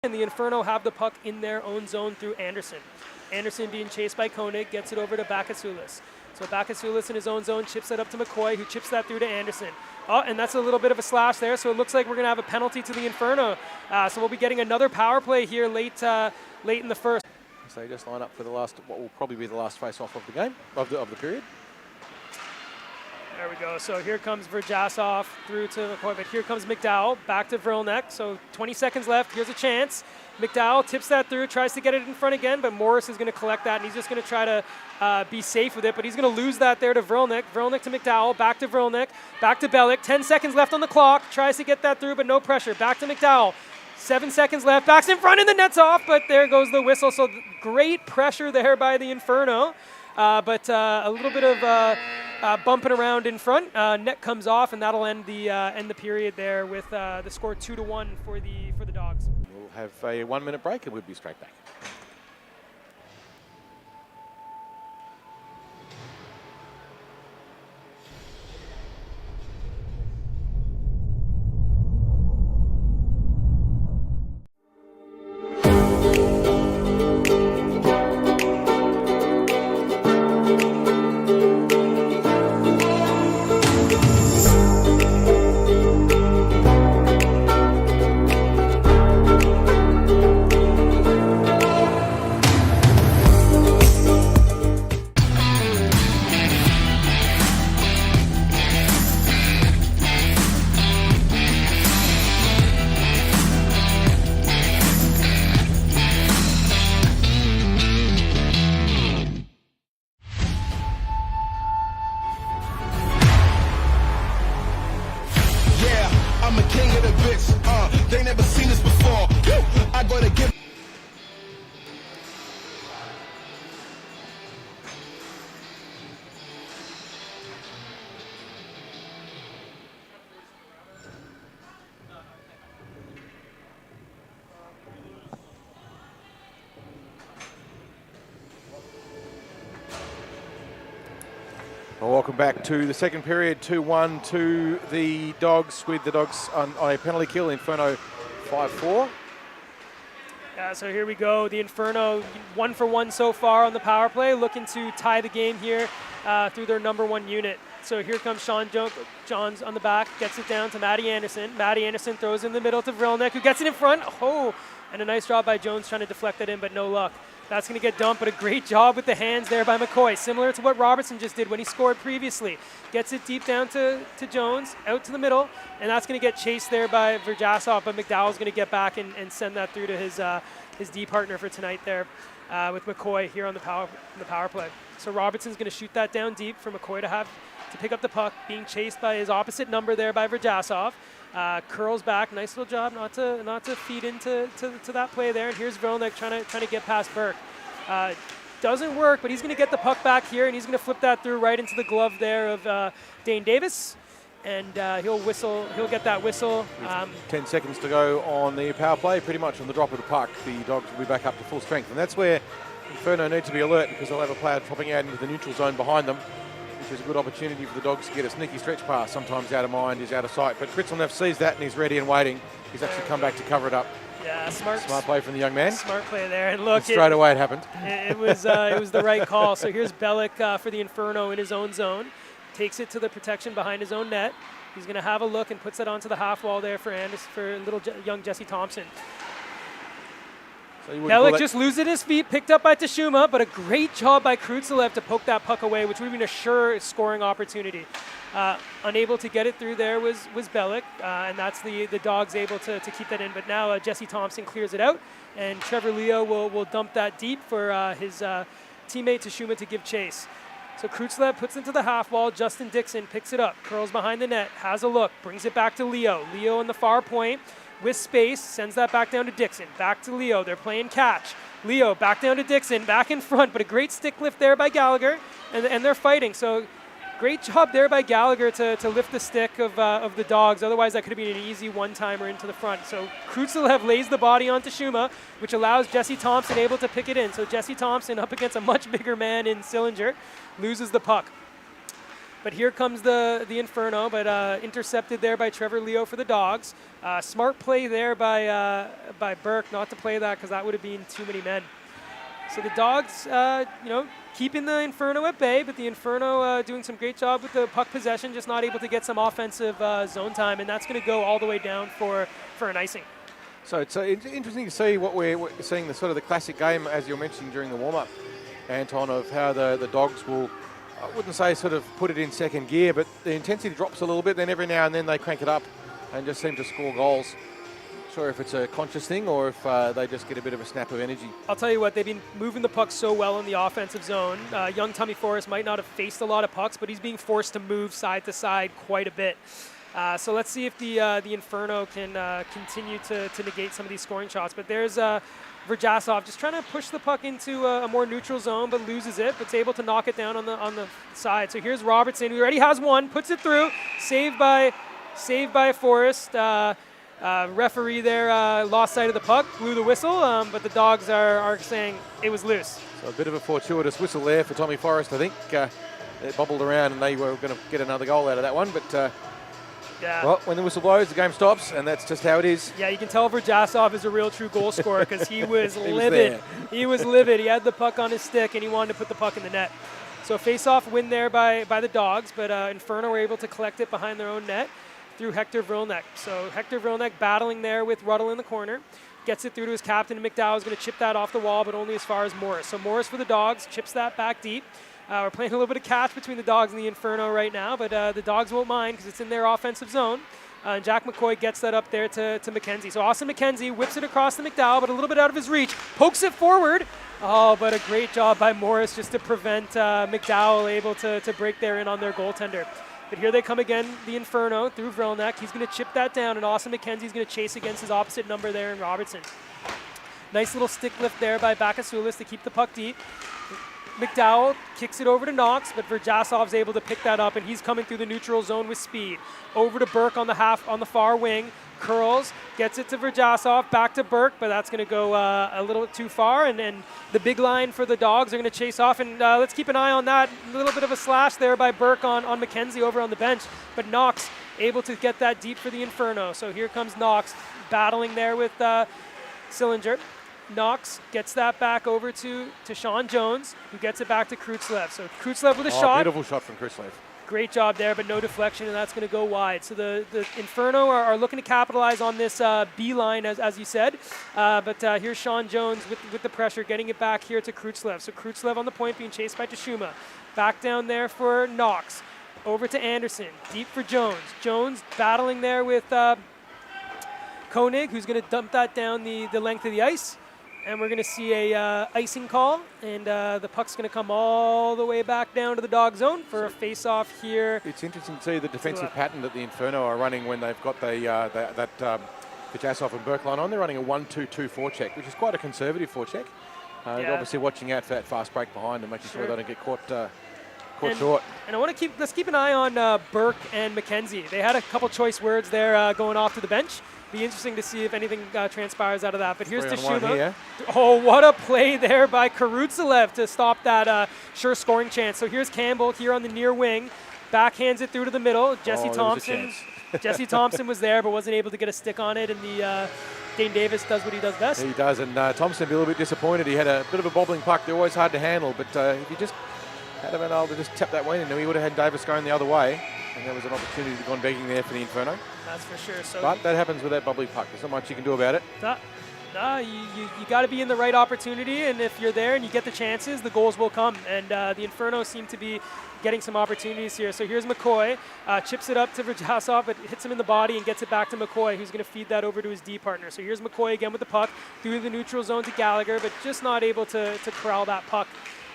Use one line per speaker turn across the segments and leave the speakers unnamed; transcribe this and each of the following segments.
And the Inferno have the puck in their own zone through Anderson. Anderson being chased by Koenig, gets it over to Bakasulis. So Bakasulis in his own zone chips that up to McCoy, who chips that through to Anderson. Oh, and that's a little bit of a slash there, so it looks like we're going to have a penalty to the Inferno. So we'll be getting another power play here late in the first.
So just line up for the last, what will probably be the last face-off of the game, of the period.
There we go. So here comes Verjasov through to McCoy, but here comes McDowell back to Vrlnek. So 20 seconds left. Here's a chance. McDowell tips that through, tries to get it in front again, but Morris is going to collect that, and he's just going to try to be safe with it, but he's going to lose that there to Vrlnek. Vrlnek to McDowell, back to Vrlnek, back to Bellick. 10 seconds left on the clock. Tries to get that through, but no pressure. Back to McDowell. 7 seconds left. Backs in front, and the net's off, but there goes the whistle. So great pressure there by the Inferno, but a little bit of bumping around in front. Net comes off, and that'll end the period there with the score 2-1 for the Dogs.
We'll have a 1-minute break, and we'll be straight back.
I'm a king of the bits, they never seen this before. I gotta give.
Well, welcome back to the second period, 2-1 to the Dogs, with the Dogs on a penalty kill. Inferno 5-4.
Yeah, so here we go. The Inferno 1-for-1 so far on the power play, looking to tie the game here through their #1 unit. So here comes Sean Johns on the back, gets it down to Matty Anderson. Matty Anderson throws in the middle to Vrlnek, who gets it in front. Oh, and a nice job by Jones trying to deflect that in, but no luck. That's going to get dumped, but a great job with the hands there by McCoy, similar to what Robertson just did when he scored previously. Gets it deep down to Jones, out to the middle, and that's going to get chased there by Verjasov, but McDowell's going to get back and send that through to his D partner for tonight there with McCoy here on the power play. So Robertson's going to shoot that down deep for McCoy to pick up the puck, being chased by his opposite number there by Verjasov. Curls back, nice little job not to feed into that play there. And here's Vrlnek trying to get past Burke. Doesn't work, but he's going to get the puck back here, and he's going to flip that through right into the glove there of Dane Davis, and he'll get that whistle.
10 seconds to go on the power play. Pretty much on the drop of the puck, the Dogs will be back up to full strength, and that's where Inferno need to be alert, because they'll have a player dropping out into the neutral zone behind them, which is a good opportunity for the Dogs to get a sneaky stretch pass. Sometimes out of mind is out of sight, but Kritzelnev sees that and he's ready and waiting. He's actually come back to cover it up.
Yeah, smart
play from the young man.
Smart play there, and look,
straight away it happened.
It was the right call. So here's Bellick for the Inferno in his own zone, takes it to the protection behind his own net. He's going to have a look and puts it onto the half wall there for young Jesse Thompson. So Bellick just loses his feet, picked up by Tashuma, but a great job by Krutzelev to poke that puck away, which would have been a sure scoring opportunity. Unable to get it through there was Bellick, and that's the Dogs able to keep that in. But now Jesse Thompson clears it out, and Trevor Leo will dump that deep for his teammate Tashuma to give chase. So Krutzelev puts it into the half wall. Justin Dixon picks it up, curls behind the net, has a look, brings it back to Leo. Leo on the far point with space, sends that back down to Dixon. Back to Leo, they're playing catch. Leo back down to Dixon, back in front, but a great stick lift there by Gallagher, and they're fighting. So great job there by Gallagher to lift the stick of the Dogs. Otherwise, that could have been an easy one-timer into the front. So Krutzelev lays the body on Tashuma, which allows Jesse Thompson able to pick it in. So Jesse Thompson up against a much bigger man in Sillinger, loses the puck. But here comes the Inferno, but intercepted there by Trevor Leo for the Dogs. Smart play there by Burke not to play that because that would have been too many men. So the Dogs, keeping the Inferno at bay, but the Inferno doing some great job with the puck possession, just not able to get some offensive zone time, and that's going to go all the way down for an icing.
So it's interesting to see what we're seeing, the sort of the classic game, as you're mentioning during the warm-up, Anton, of how the Dogs will, I wouldn't say sort of put it in second gear, but the intensity drops a little bit, then every now and then they crank it up and just seem to score goals. Not sure if it's a conscious thing or if they just get a bit of a snap of energy.
I'll tell you what, they've been moving the puck so well in the offensive zone. Young Tommy Forrest might not have faced a lot of pucks, but he's being forced to move side to side quite a bit. So let's see if the Inferno can continue to negate some of these scoring shots. But there's Verjasov just trying to push the puck into a more neutral zone, but loses it, but's able to knock it down on the side. So here's Robertson, who already has one, puts it through, saved by Forrest. Referee there lost sight of the puck, blew the whistle, but the Dogs are saying it was loose.
So a bit of a fortuitous whistle there for Tommy Forrest, I think. It bobbled around and they were going to get another goal out of that one, but
yeah.
Well, when the whistle blows, the game stops, and that's just how it is.
Yeah, you can tell Verjasov is a real true goal scorer because he was livid.
He
He was livid. He had the puck on his stick, and he wanted to put the puck in the net. So face-off win there by the Dogs, but Inferno were able to collect it behind their own net through Hector Vrilnek. So Hector Vrilnek battling there with Ruddle in the corner. Gets it through to his captain, and McDowell is going to chip that off the wall, but only as far as Morris. So Morris for the Dogs, chips that back deep. We're playing a little bit of catch between the Dogs and the Inferno right now, but the Dogs won't mind because it's in their offensive zone. Jack McCoy gets that up there to McKenzie. So Austin McKenzie whips it across to McDowell, but a little bit out of his reach. Pokes it forward. Oh, but a great job by Morris just to prevent McDowell able to break there in on their goaltender. But here they come again, the Inferno through Vrilnek. He's going to chip that down, and Austin McKenzie's going to chase against his opposite number there in Robertson. Nice little stick lift there by Bakasulis to keep the puck deep. McDowell kicks it over to Knox, but Verjasov's able to pick that up, and he's coming through the neutral zone with speed. Over to Burke on the far wing. Curls, gets it to Verjasov, back to Burke, but that's going to go a little too far, and then the big line for the Dogs are going to chase off, and let's keep an eye on that. A little bit of a slash there by Burke on McKenzie over on the bench, but Knox able to get that deep for the Inferno. So here comes Knox battling there with Sillinger. Knox gets that back over to Sean Jones, who gets it back to Krutzlev. So Krutzlev with a shot.
Beautiful shot from Krutzlev.
Great job there, but no deflection, and that's going to go wide. So the Inferno are looking to capitalize on this B line, as you said. But here's Sean Jones with the pressure, getting it back here to Krutzlev. So Krutzlev on the point, being chased by Tashuma. Back down there for Knox. Over to Anderson. Deep for Jones. Jones battling there with Koenig, who's going to dump that down the length of the ice. And we're going to see a icing call, and the puck's going to come all the way back down to the Dog zone for a face-off here.
It's interesting to see the defensive pattern that the Inferno are running when they've got that Verjasov and Burke line on. They're running a 1-2-2 forecheck, which is quite a conservative forecheck. They're obviously watching out for that fast break behind and making sure they don't get caught short.
And let's keep an eye on Burke and McKenzie. They had a couple choice words there going off to the bench. Be interesting to see if anything transpires out of that. But here's Tashuma. Oh, what a play there by Karutzelev to stop that sure scoring chance. So here's Campbell here on the near wing. Backhands it through to the middle. Jesse Thompson. Jesse Thompson was there but wasn't able to get a stick on it. And the Dane Davis does what he does best.
He does. And Thompson be a little bit disappointed. He had a bit of a bobbling puck. They're always hard to handle. But if you just had been able to just tap that way in, he would have had Davis going the other way. And there was an opportunity to go on begging there for the Inferno.
That's for sure. So
but that happens with that bubbly puck. There's not much you can do about it.
You got to be in the right opportunity, and if you're there and you get the chances, the goals will come. And the Inferno seem to be getting some opportunities here. So here's McCoy, chips it up to Verjasov, but hits him in the body and gets it back to McCoy, who's going to feed that over to his D partner. So here's McCoy again with the puck through the neutral zone to Gallagher, but just not able to corral that puck.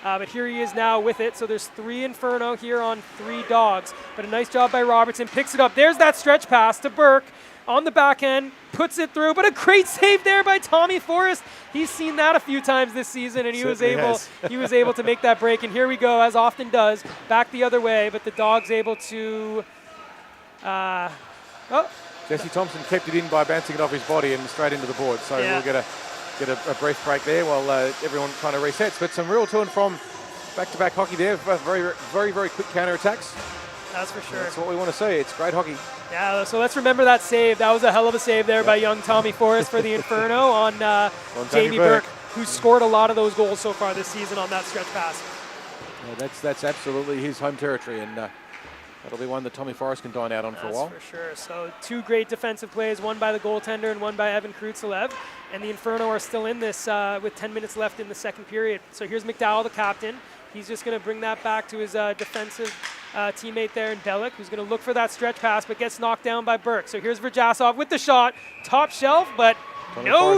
But here he is now with it. So there's 3 Inferno here on 3 Dogs. But a nice job by Robertson. Picks it up. There's that stretch pass to Burke on the back end. Puts it through. But a great save there by Tommy Forrest. He's seen that a few times this season, and he was able to make that break. And here we go, as often does, back the other way. But the Dogs able to.
Jesse Thompson kept it in by bouncing it off his body and straight into the board. So we'll get a brief break there while everyone kind of resets. But some real to and from back-to-back hockey there. Very, very, very quick counter-attacks.
That's for sure.
That's what we want to see. It's great hockey.
Yeah, so let's remember that save. That was a hell of a save there by young Tommy Forrest for the Inferno on Jamie Burke, who's scored a lot of those goals so far this season on that stretch pass.
Yeah, that's absolutely his home territory, and that'll be one that Tommy Forrest can dine out on for a while.
That's for sure. So 2 great defensive plays, one by the goaltender and one by Evan Krutzellev. And the Inferno are still in this with 10 minutes left in the second period. So here's McDowell, the captain. He's just going to bring that back to his defensive teammate there in Bellick, who's going to look for that stretch pass, but gets knocked down by Burke. So here's Verjasov with the shot, top shelf, but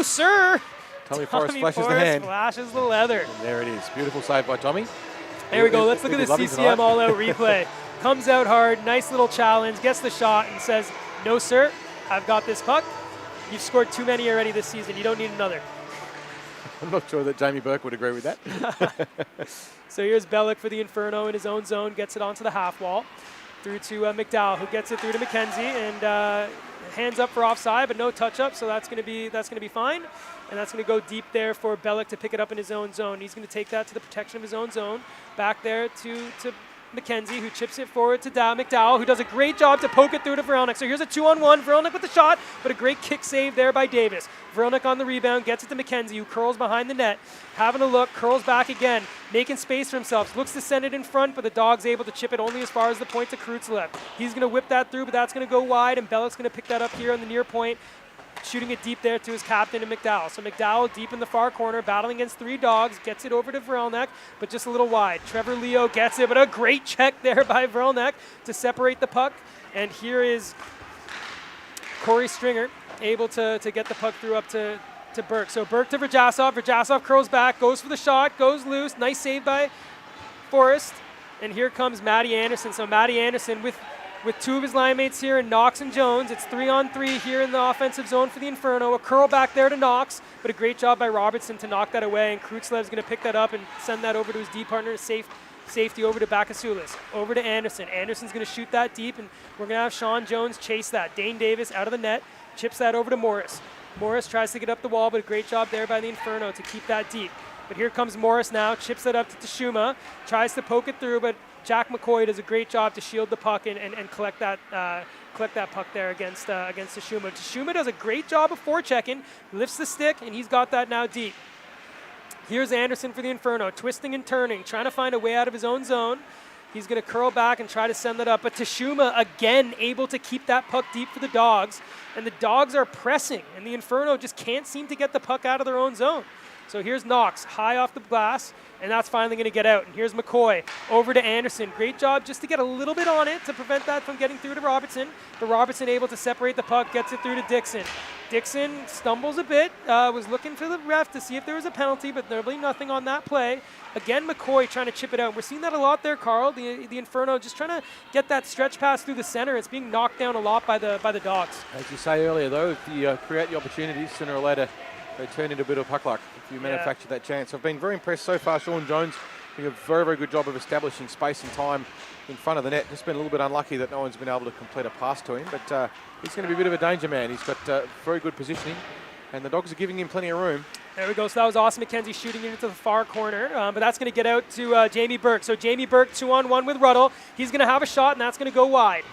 sir.
Tommy Forrest flashes the hand.
Flashes the leather.
And there it is. Beautiful save by Tommy.
There we go. Let's look at the CCM all-out replay. Comes out hard, nice little challenge, gets the shot and says, no, sir, I've got this puck. You've scored too many already this season. You don't need another.
I'm not sure that Jamie Burke would agree with that.
So here's Bellick for the Inferno in his own zone, gets it onto the half wall. Through to McDowell, who gets it through to McKenzie, and hands up for offside, but no touch-up, so that's going to be fine. And that's going to go deep there for Bellick to pick it up in his own zone. He's going to take that to the protection of his own zone. Back there to McKenzie, who chips it forward to McDowell, who does a great job to poke it through to Veronic. So here's a 2-on-1, Veronic with the shot, but a great kick save there by Davis. Veronic on the rebound, gets it to McKenzie, who curls behind the net, having a look, curls back again, making space for himself, looks to send it in front, but the Dog's able to chip it only as far as the point to Krutzellev. He's going to whip that through, but that's going to go wide, and Bellick's going to pick that up here on the near point, shooting it deep there to his captain and McDowell. So McDowell deep in the far corner, battling against 3 Dogs, gets it over to Vrelnek, but just a little wide. Trevor Leo gets it, but a great check there by Vrelnek to separate the puck. And here is Corey Stringer able to get the puck through up to Burke. So Burke to Verjasov. Verjasov curls back, goes for the shot, goes loose. Nice save by Forrest. And here comes Matty Anderson. So Matty Anderson with 2 of his line mates here in Knox and Jones. It's 3-on-3 here in the offensive zone for the Inferno. A curl back there to Knox, but a great job by Robertson to knock that away, and Krutzelev's going to pick that up and send that over to his D partner, safety over to Bakasulis. Over to Anderson. Anderson's going to shoot that deep, and we're going to have Sean Jones chase that. Dane Davis out of the net, chips that over to Morris. Morris tries to get up the wall, but a great job there by the Inferno to keep that deep. But here comes Morris now, chips it up to Tashuma, tries to poke it through, but Jack McCoy does a great job to shield the puck and collect that puck there against Tashuma. Tashuma does a great job of forechecking, lifts the stick, and he's got that now deep. Here's Anderson for the Inferno, twisting and turning, trying to find a way out of his own zone. He's going to curl back and try to send that up, but Tashuma again able to keep that puck deep for the Dogs, and the Dogs are pressing, and the Inferno just can't seem to get the puck out of their own zone. So here's Knox, high off the glass, and that's finally going to get out. And here's McCoy over to Anderson. Great job just to get a little bit on it to prevent that from getting through to Robertson. But Robertson able to separate the puck, gets it through to Dixon. Dixon stumbles a bit, was looking for the ref to see if there was a penalty, but there'll be nothing on that play. Again, McCoy trying to chip it out. We're seeing that a lot there, Carl. The Inferno just trying to get that stretch pass through the center. It's being knocked down a lot by the Dogs.
As you say earlier, though, if you create the opportunities, sooner or later, they turn into a bit of puck luck if you manufacture that chance. I've been very impressed so far. Sean Jones doing a very, very good job of establishing space and time in front of the net. Just been a little bit unlucky that no one's been able to complete a pass to him, but he's going to be a bit of a danger man. He's got very good positioning, and the Dogs are giving him plenty of room. There we go. So that was Austin McKenzie shooting it into the far corner, but that's going to get out to Jamie Burke. So Jamie Burke 2-on-1 with Ruddle. He's going to have a shot, and that's going to go wide.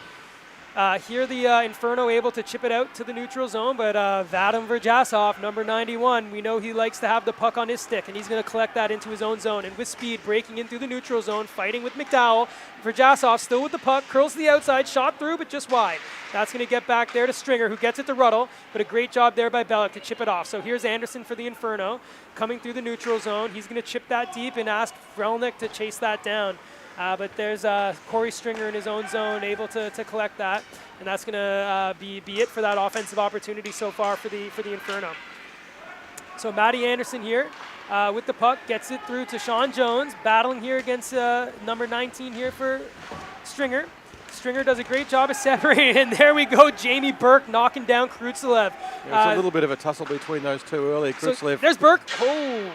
Here the Inferno able to chip it out to the neutral zone, but Vadim Verjasov, number 91, we know he likes to have the puck on his stick, and he's going to collect that into his own zone. And with speed, breaking in through the neutral zone, fighting with McDowell. Verjasov still with the puck, curls to the outside, shot through, but just wide. That's going to get back there to Stringer, who gets it to Ruddle, but a great job there by Bellick to chip it off. So here's Anderson for the Inferno, coming through the neutral zone. He's going to chip that deep and ask Vrelnek to chase that down. But there's Corey Stringer in his own zone, able to collect that, and that's going to be it for that offensive opportunity so far for the Inferno. So Matty Anderson here with the puck, gets it through to Sean Jones, battling here against number 19 here for Stringer. Stringer does a great job of separating, and there we go, Jamie Burke knocking down Krutzellev. There's a little bit of a tussle between those two earlier. Krutzellev.
So there's Burke. Oh.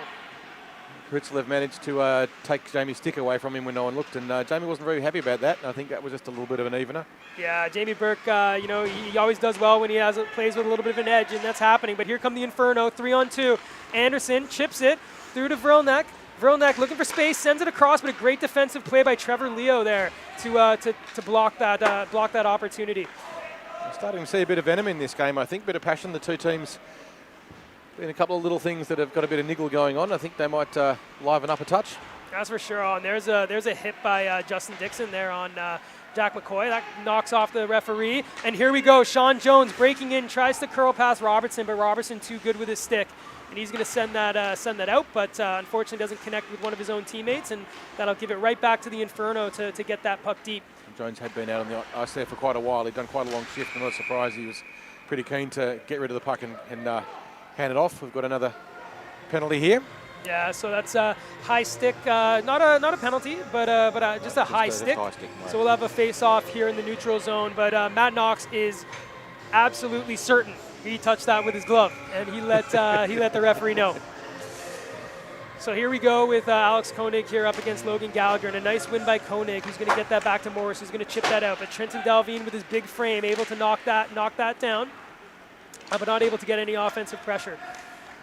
Krutzellev managed to take Jamie's stick away from him when no one looked, and Jamie wasn't very happy about that. I think that was just a little bit of an evener.
Yeah, Jamie Burke, he always does well when he plays with a little bit of an edge, and that's happening. But here come the Inferno, 3-on-2. Anderson chips it through to Vrelnek. Vrelnek looking for space, sends it across, but a great defensive play by Trevor Leo there to block that opportunity.
We're starting to see a bit of venom in this game, I think, bit of passion. The two teams, been a couple of little things that have got a bit of niggle going on. I think they might liven up a touch.
That's for sure. And there's a hit by Justin Dixon there on Jack McCoy. That knocks off the referee. And here we go. Sean Jones breaking in, tries to curl past Robertson, but Robertson too good with his stick. And he's going to send that out, but unfortunately doesn't connect with one of his own teammates, and that'll give it right back to the Inferno to get that puck deep.
Jones had been out on the ice there for quite a while. He'd done quite a long shift. I'm not surprised. He was pretty keen to get rid of the puck and hand it off. We've got another penalty here.
Yeah, so that's a high stick, not a penalty, but just a high stick. So we'll have a face-off here in the neutral zone. But Matt Knox is absolutely certain he touched that with his glove, and he let the referee know. So here we go with Alex Koenig here up against Logan Gallagher, and a nice win by Koenig, who's going to get that back to Morris, who's going to chip that out. But Trenton Dalveen with his big frame, able to knock that down, but not able to get any offensive pressure.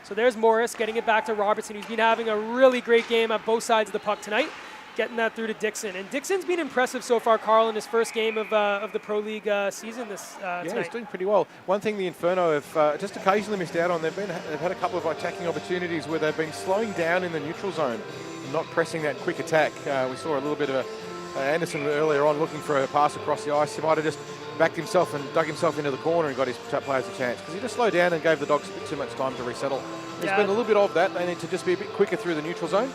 So there's Morris getting it back to Robertson, who's been having a really great game at both sides of the puck tonight, getting that through to Dixon. And Dixon's been impressive so far, Carl, in his first game of the Pro League season tonight.
Yeah, he's doing pretty well. One thing the Inferno have just occasionally missed out on, they've had a couple of attacking opportunities where they've been slowing down in the neutral zone and not pressing that quick attack. We saw a little bit of Anderson earlier on looking for a pass across the ice. He might have just backed himself and dug himself into the corner and got his players a chance, because he just slowed down and gave the Dogs a bit too much time to resettle. There's been a little bit of that. They need to just be a bit quicker through the neutral zone.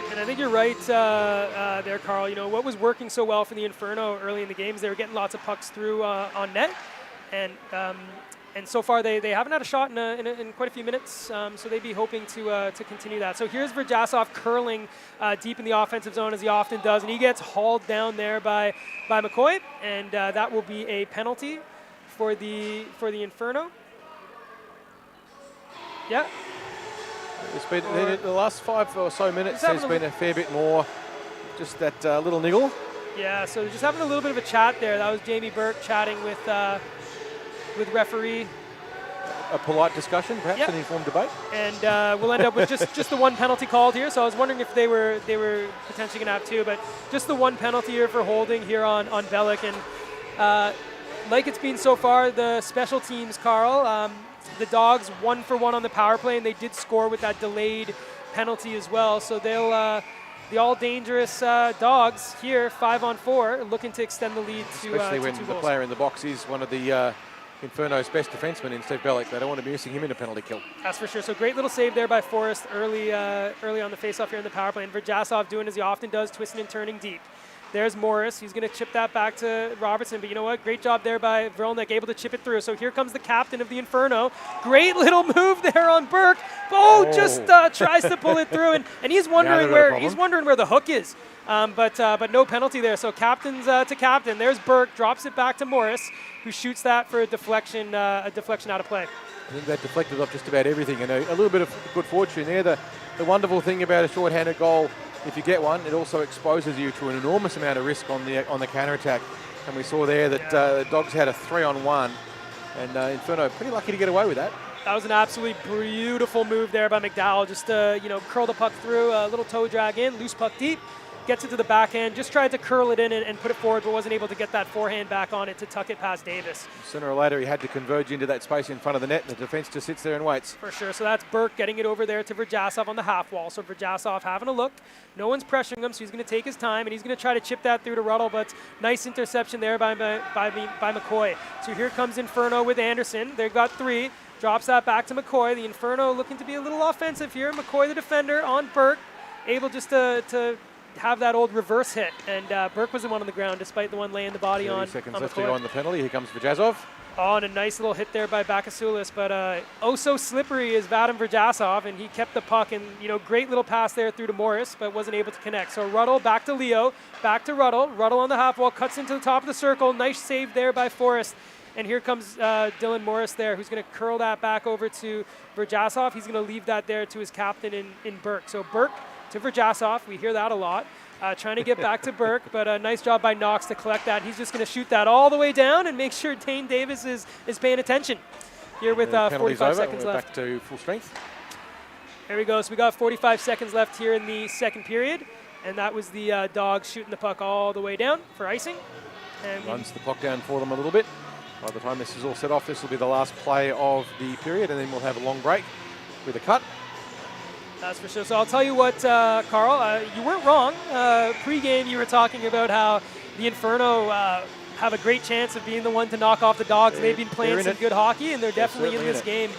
And I think you're right there, Carl. You know, what was working so well for the Inferno early in the games, they were getting lots of pucks through on net, and so far they haven't had a shot in quite a few minutes, so they'd be hoping to continue that. So here's Verjasov curling deep in the offensive zone, as he often does, and he gets hauled down there by McCoy, and that will be a penalty for the Inferno. Yeah.
It's been the last 5 or so minutes. There's been a fair bit more, just that little niggle.
Yeah, so just having a little bit of a chat there. That was Jamie Burke chatting with referee.
A polite discussion, perhaps, an informed debate.
And we'll end up with just the one penalty called here. So I was wondering if they were potentially going to have two, but just the one penalty here for holding here on Bellick. And like it's been so far, the special teams, Carl. The Dogs 1 for 1 on the power play, and they did score with that delayed penalty as well. So they'll the all dangerous Dogs here 5-on-4, looking to extend the lead to
especially when
2
the
goals.
player in the box is one of the Inferno's best defensemen in Steve Bellick. They don't want to be missing him in a penalty kill.
That's for sure. So great little save there by Forrest early on the faceoff here in the power play, and Verjasov doing as he often does, twisting and turning deep. There's Morris. He's going to chip that back to Robertson. But you know what? Great job there by Vrelnek, able to chip it through. So here comes the captain of the Inferno. Great little move there on Burke. Just tries to pull it through. And he's wondering where the hook is. But no penalty there. So captains to captain. There's Burke. Drops it back to Morris, who shoots that for a deflection out of play.
I think that deflected off just about everything. And a little bit of good fortune there. The wonderful thing about a short-handed goal, if you get one, it also exposes you to an enormous amount of risk on the counter-attack. And we saw there that the Dogs had a 3-on-1, and Inferno pretty lucky to get away with that.
That was an absolutely beautiful move there by McDowell. Just to curl the puck through, a little toe drag in, loose puck deep, gets it to the backhand, just tried to curl it in and put it forward, but wasn't able to get that forehand back on it to tuck it past Davis.
Sooner or later, he had to converge into that space in front of the net, and the defense just sits there and waits.
For sure. So that's Burke getting it over there to Verjasov on the half wall. So Verjasov having a look. No one's pressuring him, so he's going to take his time, and he's going to try to chip that through to Ruddle, but nice interception there by McCoy. So here comes Inferno with Anderson. They've got 3. Drops that back to McCoy. The Inferno looking to be a little offensive here. McCoy, the defender, on Burke, able just to have that old reverse hit, and Burke was the one on the ground despite the one laying the body on.
30 seconds left to go on the penalty. Here comes Verjasov.
Oh, and a nice little hit there by Bakasulis, but so slippery is Vadim Verjasov, and he kept the puck, and great little pass there through to Morris, but wasn't able to connect. So Ruddle back to Leo, back to Ruddle. Ruddle on the half wall, cuts into the top of the circle. Nice save there by Forrest. And here comes Dylan Morris there, who's going to curl that back over to Verjasov. He's going to leave that there to his captain in Burke. So Burke to Verjasov. We hear that a lot. Trying to get back to Burke, but a nice job by Knox to collect that. He's just going to shoot that all the way down and make sure Dane Davis is paying attention here with 45 seconds left.
Back to full strength.
There we go. So we got 45 seconds left here in the second period. And that was the Dogs shooting the puck all the way down for icing. And
Runs the clock down for them a little bit. By the time this is all set off, this will be the last play of the period, and then we'll have a long break with a cut.
That's for sure. So I'll tell you what, Carl, you weren't wrong. Pre-game, you were talking about how the Inferno have a great chance of being the one to knock off the Dogs. They've been playing some good hockey, and they're definitely in this game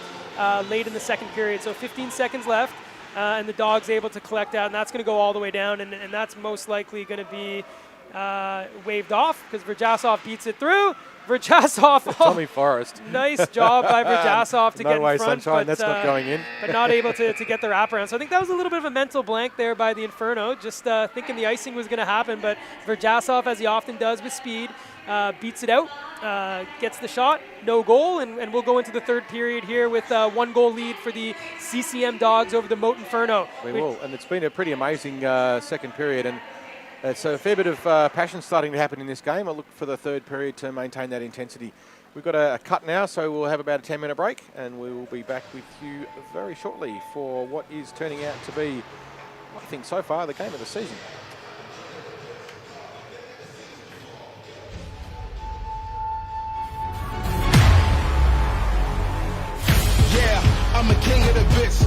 late in the second period. So 15 seconds left, and the Dogs able to collect out, and that's going to go all the way down, and that's most likely going to be waved off because Verjasov beats it through. Verjasov,
Tommy Forrest.
Nice job by Verjasov to get in front.
Sunshine,
but,
that's not going in.
But not able to get the wraparound. So I think that was a little bit of a mental blank there by the Inferno, just thinking the icing was going to happen. But Verjasov, as he often does with speed, beats it out, gets the shot, no goal, and we'll go into the third period here with 1 goal lead for the CCM Dogs over the Moat Inferno.
We will, and it's been a pretty amazing second period, and it's a fair bit of passion starting to happen in this game. I look for the third period to maintain that intensity. We've got a cut now, so we'll have about a 10-minute break, and we will be back with you very shortly for what is turning out to be, I think so far, the game of the season.
Yeah, I'm a king of the bits,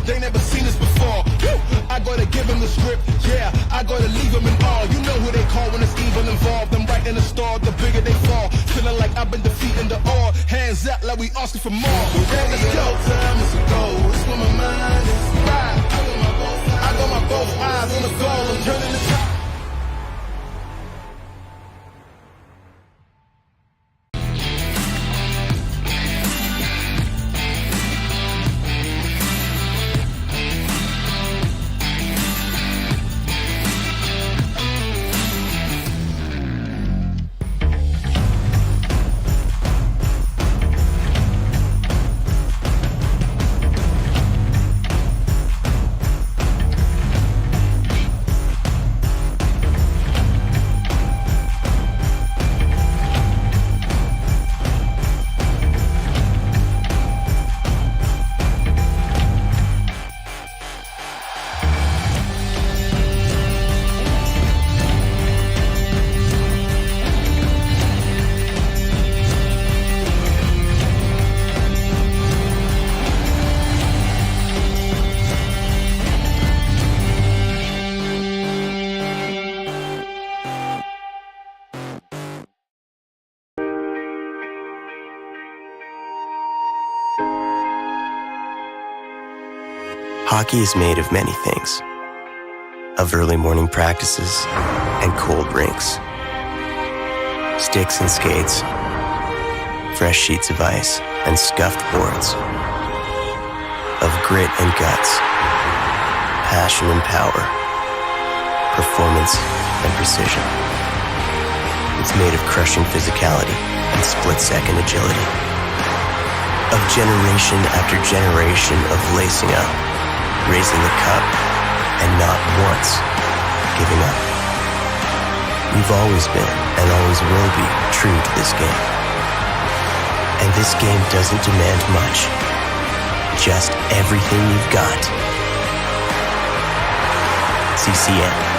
they never seen this before. I gotta give them the script, yeah, I gotta leave them in awe. You know who they call when it's evil involved. I'm right in the store, the bigger they fall. Feeling like I've been defeating the all. Hands up like we asking for more. Let's go, time is a goal. It's where my mind is right. I got my both eyes on the goal. I'm turning the top.
Hockey is made of many things. Of early morning practices and cold rinks. Sticks and skates. Fresh sheets of ice and scuffed boards. Of grit and guts. Passion and power. Performance and precision. It's made of crushing physicality and split-second agility. Of generation after generation of lacing up, raising the cup, and not once giving up. We've always been, and always will be, true to this game. And this game doesn't demand much, just everything you've got. CCM.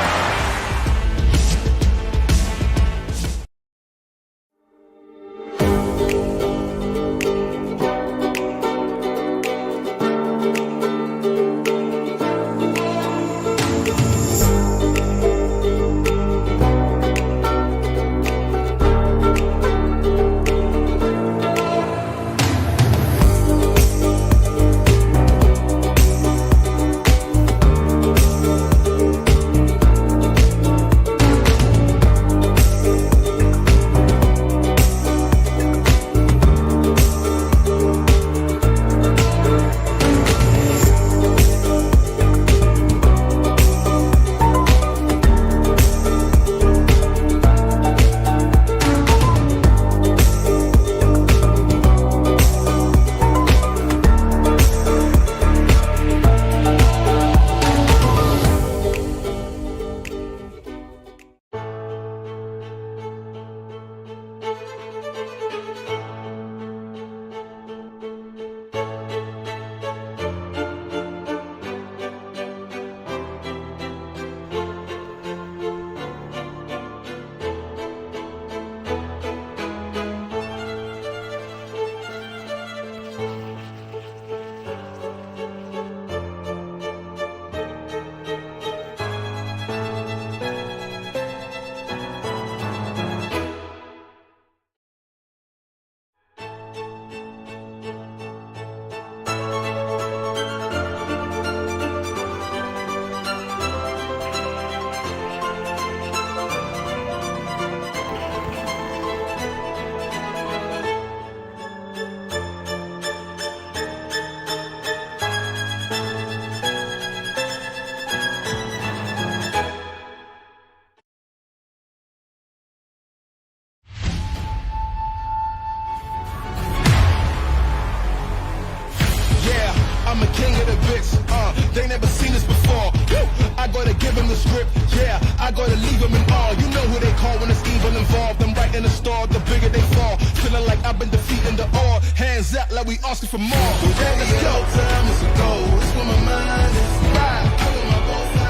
asking for more. Yeah, it's go time, it's a goal. It's where my mind is. Right.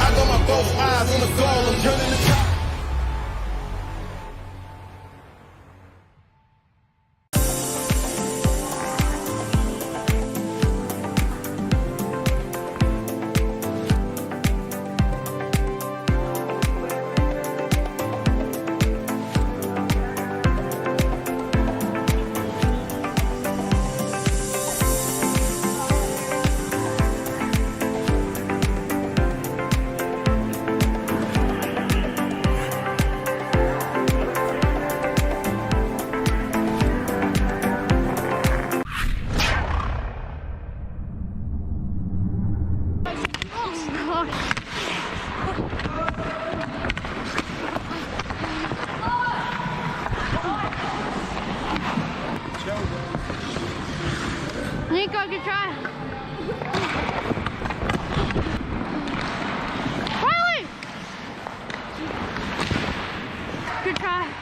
I got my both eyes on the goal. I'm turning the top.
Nico, good try. Riley! Good try.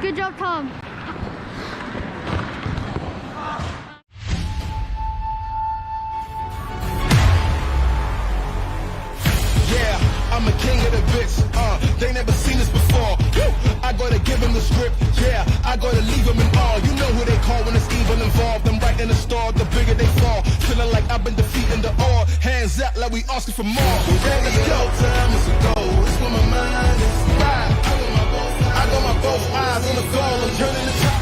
Good job, Tom.
Yeah, I'm a king of the bits. They never seen this before. Woo! I gotta give them the script. Yeah, I gotta leave them in awe. You know who they call when it's evil involved. I'm right in the store, the bigger they fall. Feeling like I've been defeating the all. Hands up like we asking for more. Yeah, it's go time, it's a goal. It's where my mind is. Right. I got my both eyes on the goal. I'm turning the top.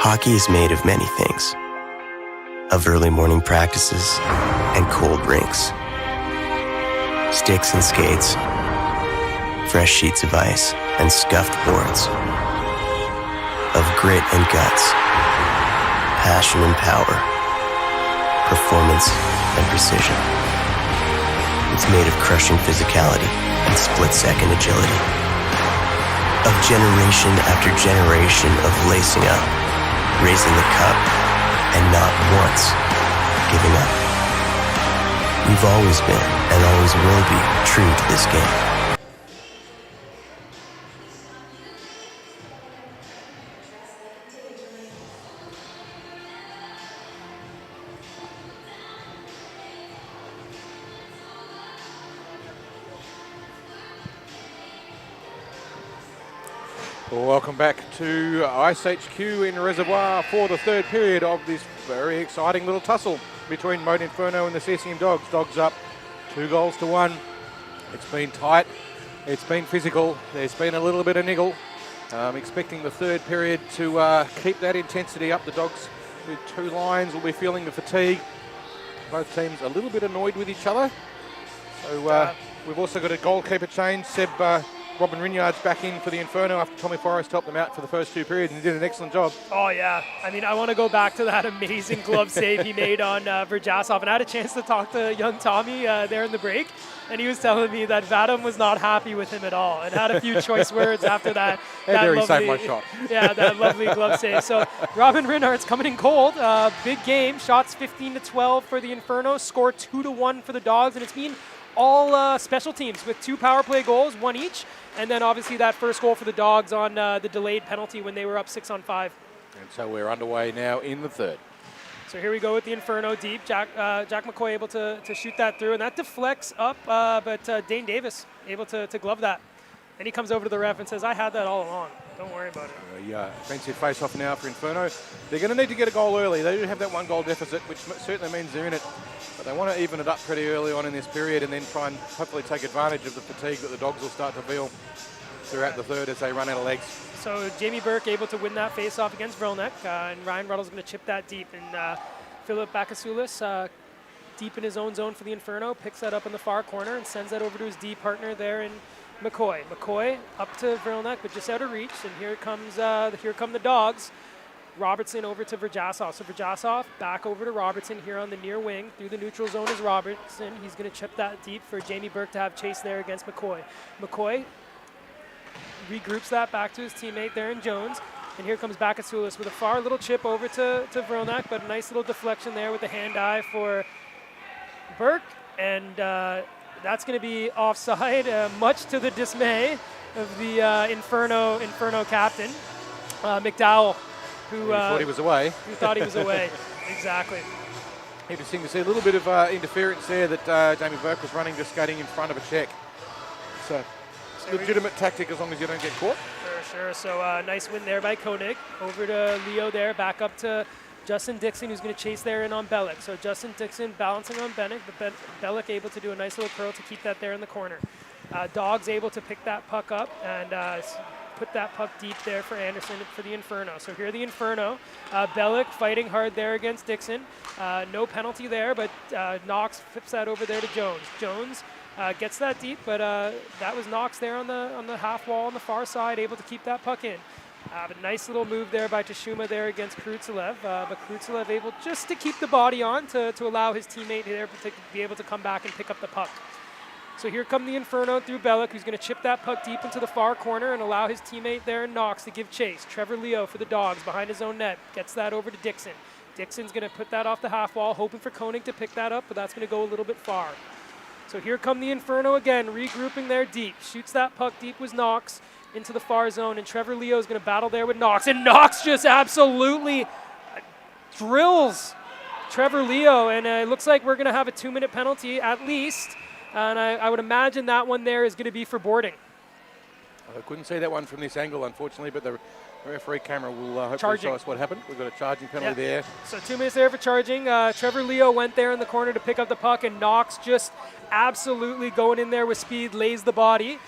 Hockey is made of many things. Of early morning practices and cold rinks. Sticks and skates, fresh sheets of ice and scuffed boards. Of grit and guts, passion and power, performance and precision. It's made of crushing physicality and split-second agility. Of generation after generation of lacing up, raising the cup, and not once giving up. We've always been, and always will be, true to this game.
Welcome back to iceHQ in Reservoir for the third period of this very exciting little tussle between Moat Inferno and the CCM Dogs. Dogs up 2-1. It's been tight, it's been physical, there's been a little bit of niggle. Expecting the third period to keep that intensity up. The Dogs with 2 lines will be feeling the fatigue. Both teams a little bit annoyed with each other. So we've also got a goalkeeper change. Robin Rinyard's back in for the Inferno after Tommy Forrest helped them out for the first 2 periods and he did an excellent job.
Oh, yeah. I mean, I want to go back to that amazing glove save he made on Verjasov. And I had a chance to talk to young Tommy there in the break. And he was telling me that Vadim was not happy with him at all and had a few choice words after that.
He saved my shot.
Yeah, that lovely glove save. So Robin Rinyard's coming in cold. Big game. Shots 15-12 for the Inferno. Score 2-1 for the Dogs. And it's been all special teams with 2 power play goals, 1 each. And then obviously that first goal for the Dogs on the delayed penalty when they were up 6-on-5.
And so we're underway now in the third.
So here we go with the Inferno deep. Jack McCoy able to shoot that through, and that deflects up, but Dane Davis able to glove that. Then he comes over to the ref and says, I had that all along. Don't worry about it.
Yeah, offensive face-off now for Inferno. They're going to need to get a goal early. They do have that 1 goal deficit, which certainly means they're in it. But they want to even it up pretty early on in this period and then try and hopefully take advantage of the fatigue that the Dogs will start to feel throughout the third as they run out of legs.
So Jamie Burke able to win that face-off against Vrelnek, and Ryan Ruddle's going to chip that deep. And Philip Bakasulis, deep in his own zone for the Inferno, picks that up in the far corner and sends that over to his D partner there in McCoy. McCoy up to Vrelnek, but just out of reach. And here come the Dogs. Robertson over to Verjasov. So Verjasov back over to Robertson here on the near wing. Through the neutral zone is Robertson. He's going to chip that deep for Jamie Burke to have chase there against McCoy. McCoy regroups that back to his teammate there in Jones. And here comes Bakasulis with a far little chip over to Vrelnek, but a nice little deflection there with the hand-eye for Burke. And that's going to be offside, much to the dismay of the Inferno captain, McDowell, who
thought he was away.
Who thought he was away, exactly.
Interesting to see a little bit of interference there that Jamie Burke was running, just skating in front of a check. So legitimate tactic as long as you don't get caught.
Sure. So nice win there by Koenig. Over to Leo there, back up to Justin Dixon, who's going to chase there in on Bellick. So Justin Dixon balancing on Bennett, but Bellick able to do a nice little curl to keep that there in the corner. Dogs able to pick that puck up and put that puck deep there for Anderson for the Inferno. So here the Inferno. Bellick fighting hard there against Dixon. No penalty there, but Knox flips that over there to Jones. Jones gets that deep, but that was Knox there on the half wall on the far side, able to keep that puck in. A nice little move there by Tashuma there against Krutzev, but Krutzev able just to keep the body on to allow his teammate there to be able to come back and pick up the puck. So here come the Inferno through Bellick, who's going to chip that puck deep into the far corner and allow his teammate there in Knox to give chase. Trevor Leo for the Dogs behind his own net, gets that over to Dixon. Dixon's going to put that off the half wall, hoping for Koenig to pick that up, but that's going to go a little bit far. So here come the Inferno again, regrouping there deep. Shoots that puck deep with Knox into the far zone, and Trevor Leo is going to battle there with Knox, and Knox just absolutely drills Trevor Leo, and it looks like we're going to have a 2-minute penalty at least, and I would imagine that one there is going to be for boarding.
I couldn't see that one from this angle, unfortunately, but the referee camera will hopefully show us what happened. We've got a charging penalty there.
So 2 minutes there for charging. Trevor Leo went there in the corner to pick up the puck, and Knox just absolutely going in there with speed, lays the body.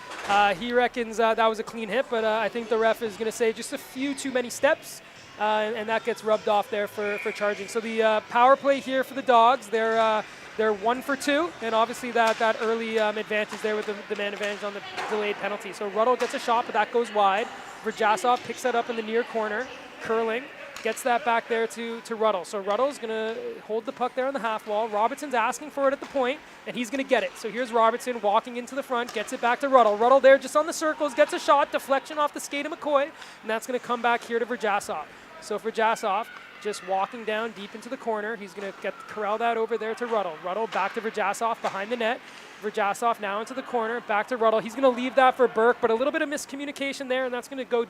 He reckons that was a clean hit, but I think the ref is going to say just a few too many steps, and that gets rubbed off there for charging. So the power play here for the Dogs, they're 1 for 2, and obviously that early advantage there with the man advantage on the delayed penalty. So Ruddle gets a shot, but that goes wide. Verjasov picks that up in the near corner, curling, gets that back there to Ruddle. So Ruddle's going to hold the puck there on the half wall. Robertson's asking for it at the point, and he's going to get it. So here's Robertson walking into the front, gets it back to Ruddle. Ruddle there just on the circles, gets a shot, deflection off the skate of McCoy, and that's going to come back here to Verjasov. So Verjasov just walking down deep into the corner. He's going to corral that over there to Ruddle. Ruddle back to Verjasov behind the net. Verjasov now into the corner, back to Ruddle. He's going to leave that for Burke, but a little bit of miscommunication there, and that's going to go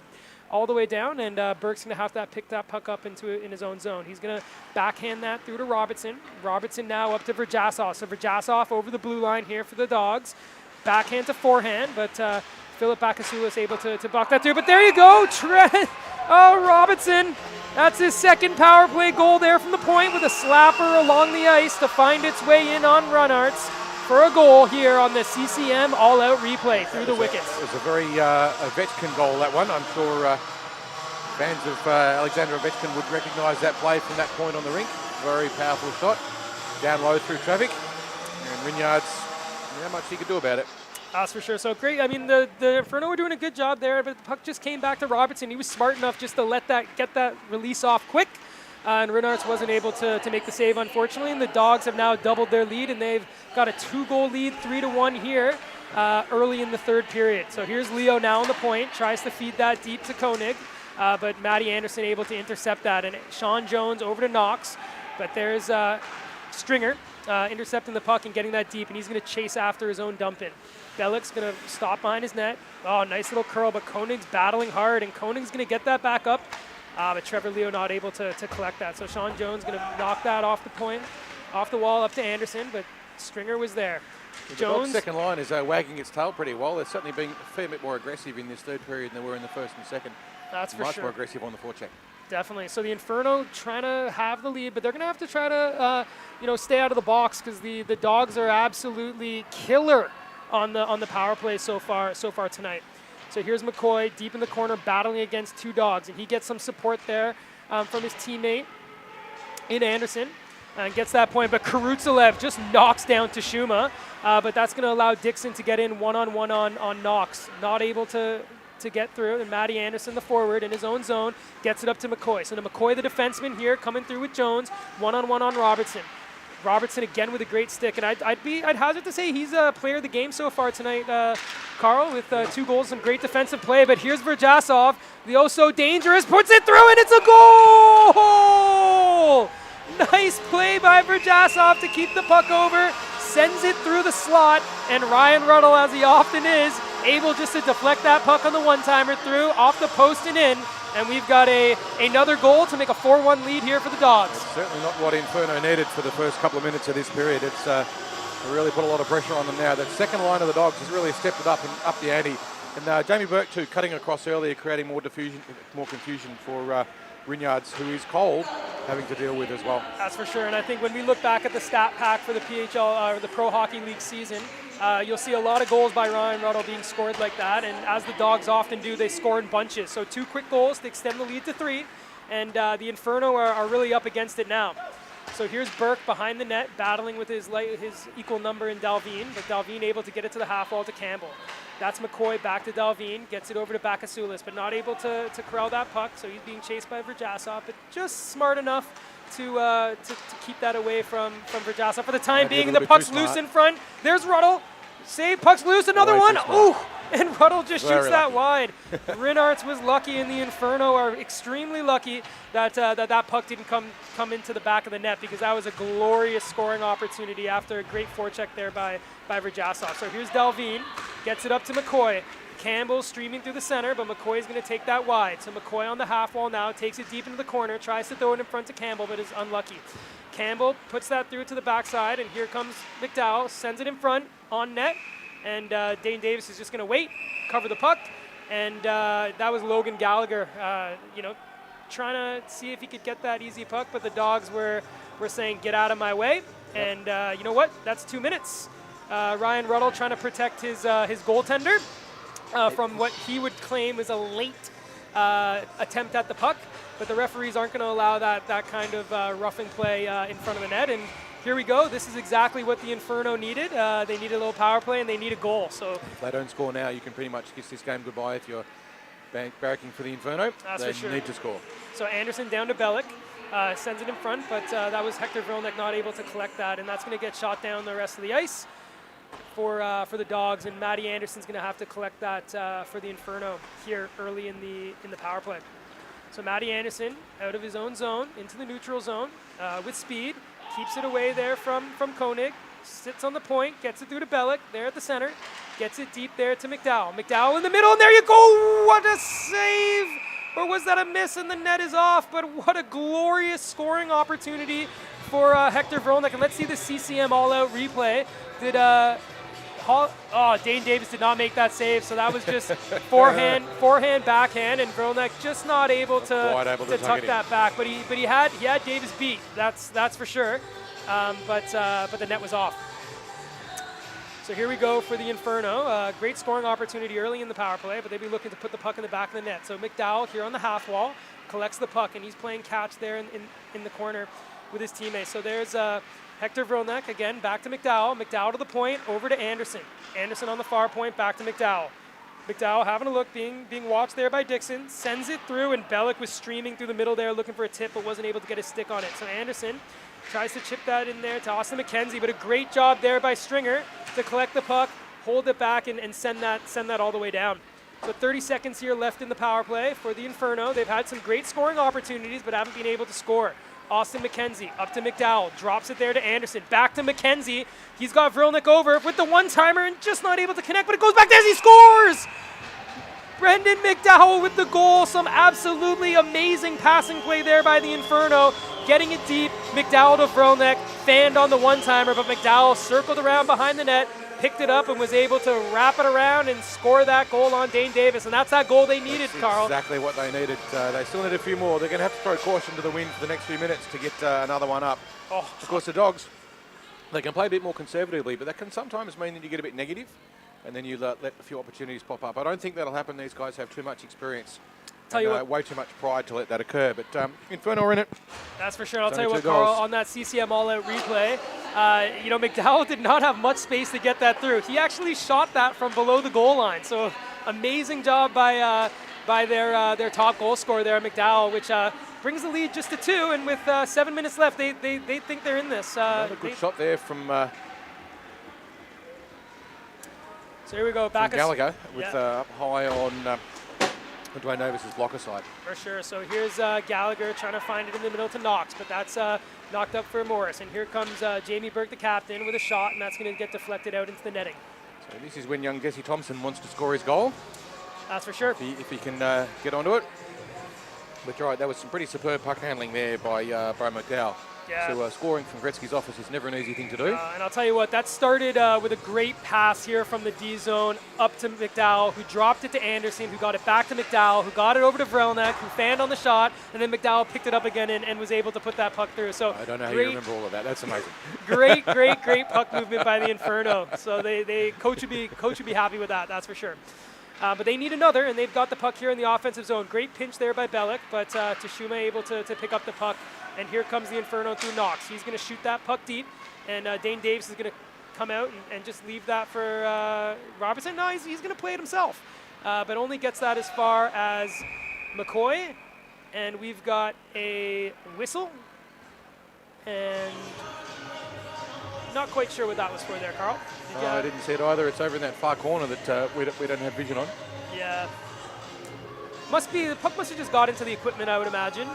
all the way down, and Burke's going to have to pick that puck up in his own zone. He's going to backhand that through to Robertson. Robertson now up to Verjasov. So Verjasov over the blue line here for the Dogs. Backhand to forehand, but Philip Bakasulis able to block that through, but there you go, Trent. Oh, Robinson. That's his second power play goal there from the point with a slapper along the ice to find its way in on Runarts for a goal here on the CCM all-out replay through the wickets.
It was a very Ovechkin goal, that one. I'm sure fans of Alexander Ovechkin would recognise that play from that point on the rink. Very powerful shot, down low through traffic, and Rinyard's not much he could do about it.
That's for sure. So great. I mean, the Inferno were doing a good job there, but the puck just came back to Robertson. He was smart enough just to get that release off quick, and Renards wasn't able to make the save, unfortunately. And the Dogs have now doubled their lead, and they've got a 2-goal lead, 3-1 here early in the third period. So here's Leo now on the point, tries to feed that deep to Koenig, but Matty Anderson able to intercept that, and Sean Jones over to Knox, but there's Stringer intercepting the puck and getting that deep, and he's going to chase after his own dump in. Bellick's going to stop behind his net. Oh, nice little curl, but Koenig's battling hard, and Koenig's going to get that back up. But Trevor Leo not able to collect that. So Sean Jones going to knock that off the point, off the wall up to Anderson, but Stringer was there.
The
Jones.
Dogs' second line is wagging its tail pretty well. They're certainly being a fair bit more aggressive in this third period than they were in the first and second.
That's for
Much
sure.
more aggressive on the forecheck.
Definitely. So the Inferno trying to have the lead, but they're going to have to try to stay out of the box because the Dogs are absolutely killer on the power play so far tonight. So here's McCoy deep in the corner battling against two Dogs, and he gets some support there from his teammate in Anderson and gets that point. But Karutzelev just knocks down Tashuma, but that's going to allow Dixon to get in one-on-one on Knox. Not able to get through, and Matty Anderson, the forward, in his own zone, gets it up to McCoy. So to McCoy, the defenseman here, coming through with Jones, one-on-one on Robertson. Robertson again with a great stick, and I'd hazard to say he's a player of the game so far tonight, Carl, with 2 goals, some great defensive play. But here's Verjasov, the oh so dangerous, puts it through, and it's a goal! Nice play by Verjasov to keep the puck over, sends it through the slot, and Ryan Ruddle, as he often is, able just to deflect that puck on the one-timer through, off the post and in. And we've got another goal to make a 4-1 lead here for the Dogs.
It's certainly not what Inferno needed for the first couple of minutes of this period. It's really put a lot of pressure on them now. That second line of the Dogs has really stepped it up and up the ante. And Jamie Burke too, cutting across earlier, creating more confusion for Rinyards, who is cold, having to deal with as well.
That's for sure. And I think when we look back at the stat pack for the PHL or the Pro Hockey League season, you'll see a lot of goals by Ryan Ruddle being scored like that, and as the Dogs often do, they score in bunches. So 2 quick goals to extend the lead to 3, and the Inferno are really up against it now. So here's Burke behind the net, battling with his equal number in Dalveen, but Dalveen able to get it to the half wall to Campbell. That's McCoy back to Dalveen, gets it over to Bakasulis, but not able to corral that puck, so he's being chased by Verjasov, but just smart enough to keep that away from Verjasov. For the time being, the puck's loose in front. There's Ruddle. Save, puck's loose, another one. Ooh, and Ruddle just shoots that wide. Rinarts was lucky, and the Inferno are extremely lucky that that puck didn't come into the back of the net, because that was a glorious scoring opportunity after a great forecheck there by Verjasov. So here's Dalveen, gets it up to McCoy. Campbell streaming through the center, but McCoy is going to take that wide. So McCoy on the half wall now, takes it deep into the corner, tries to throw it in front to Campbell, but is unlucky. Campbell puts that through to the backside, and here comes McDowell, sends it in front on net, and Dane Davis is just going to wait, cover the puck, and that was Logan Gallagher, trying to see if he could get that easy puck, but the Dogs were saying, get out of my way, and you know what? That's 2 minutes. Ryan Ruddle trying to protect his goaltender from what he would claim is a late attempt at the puck, but the referees aren't going to allow that kind of roughing play in front of the net. And here we go. This is exactly what the Inferno needed. They needed a little power play, and they need a goal. So
if they don't score now, you can pretty much kiss this game goodbye if you're barracking for the Inferno.
That's
they
for sure.
need to score.
So Anderson down to Bellick, sends it in front, but that was Hector Vilnek not able to collect that, and that's going to get shot down the rest of the ice for the Dogs, and Matty Anderson's going to have to collect that for the Inferno here early in the power play. So Matty Anderson out of his own zone into the neutral zone with speed, keeps it away there from Koenig, sits on the point, gets it through to Bellick there at the center, gets it deep there to McDowell. McDowell in the middle, and there you go! What a save! Or was that a miss and the net is off? But what a glorious scoring opportunity for Hector Vrolnik. And let's see the CCM all-out replay. Did Dane Davis did not make that save, so that was just forehand, backhand, and Vrolnek just not able
Quite able
to
to
tuck
it in.
that back. But he had Davis beat. That's for sure. But the net was off. So here we go for the Inferno. Great scoring opportunity early in the power play, but they'd be looking to put the puck in the back of the net. So McDowell here on the half wall collects the puck, and he's playing catch there in the corner with his teammates. So there's Hector Vrolnek again, back to McDowell. McDowell to the point, over to Anderson. Anderson on the far point, back to McDowell. McDowell having a look, being watched there by Dixon, sends it through, and Bellick was streaming through the middle there looking for a tip, but wasn't able to get his stick on it. So Anderson tries to chip that in there to Austin McKenzie, but a great job there by Stringer to collect the puck, hold it back, and send that all the way down. So 30 seconds here left in the power play for the Inferno. They've had some great scoring opportunities, but haven't been able to score. Austin McKenzie up to McDowell, drops it there to Anderson, back to McKenzie. He's got Vrolnek over with the one-timer and just not able to connect, but it goes back there as he scores! Brendan McDowell with the goal. Some absolutely amazing passing play there by the Inferno. Getting it deep, McDowell to Vrolnek, fanned on the one-timer, but McDowell circled around behind the net, picked it up, and was able to wrap it around and score that goal on Dane Davis. And that's that goal they needed, Carl.
Exactly what they needed. They still need a few more. They're going to have to throw caution to the wind for the next few minutes to get another one up. Of course, the Dogs, they can play a bit more conservatively, but that can sometimes mean that you get a bit negative, and then you let a few opportunities pop up. I don't think that'll happen. These guys have too much experience.
Tell you what,
way too much pride to let that occur. But Inferno are in it.
That's for sure. I'll
It's
tell you
only
what,
2
Carl,
goals.
on that CCM all-out replay, McDowell did not have much space to get that through. He actually shot that from below the goal line. So amazing job by their top goal scorer there, McDowell, which brings the lead just to 2. And with 7 minutes left, they think they're in this.
Another good shot there from
So here we go, back
Gallagher with up high on Dwayne Davis' blocker side.
For sure. So here's Gallagher trying to find it in the middle to Knox, but that's knocked up for Morris. And here comes Jamie Burke, the captain, with a shot, and that's going to get deflected out into the netting.
So this is when young Jesse Thompson wants to score his goal.
That's for sure.
If he can get onto it. But you're right, that was some pretty superb puck handling there by McDowell.
Yeah.
So scoring from Gretzky's office is never an easy thing to do.
And I'll tell you what, that started with a great pass here from the D zone up to McDowell, who dropped it to Anderson, who got it back to McDowell, who got it over to Vrolnek, who fanned on the shot, and then McDowell picked it up again and was able to put that puck through. So
I don't know how you remember all of that. That's amazing.
great puck movement by the Inferno. So coach would be happy with that. That's for sure. But they need another, and they've got the puck here in the offensive zone. Great pinch there by Bellick, but Tashuma able to pick up the puck. And here comes the Inferno through Knox. He's going to shoot that puck deep, and Dane Davis is going to come out and just leave that for Robertson. No, he's going to play it himself, but only gets that as far as McCoy. And we've got a whistle, and not quite sure what that was for there, Carl.
I didn't see it either. It's over in that far corner that we don't have vision on.
Yeah. The puck must have just got into the equipment, I would imagine,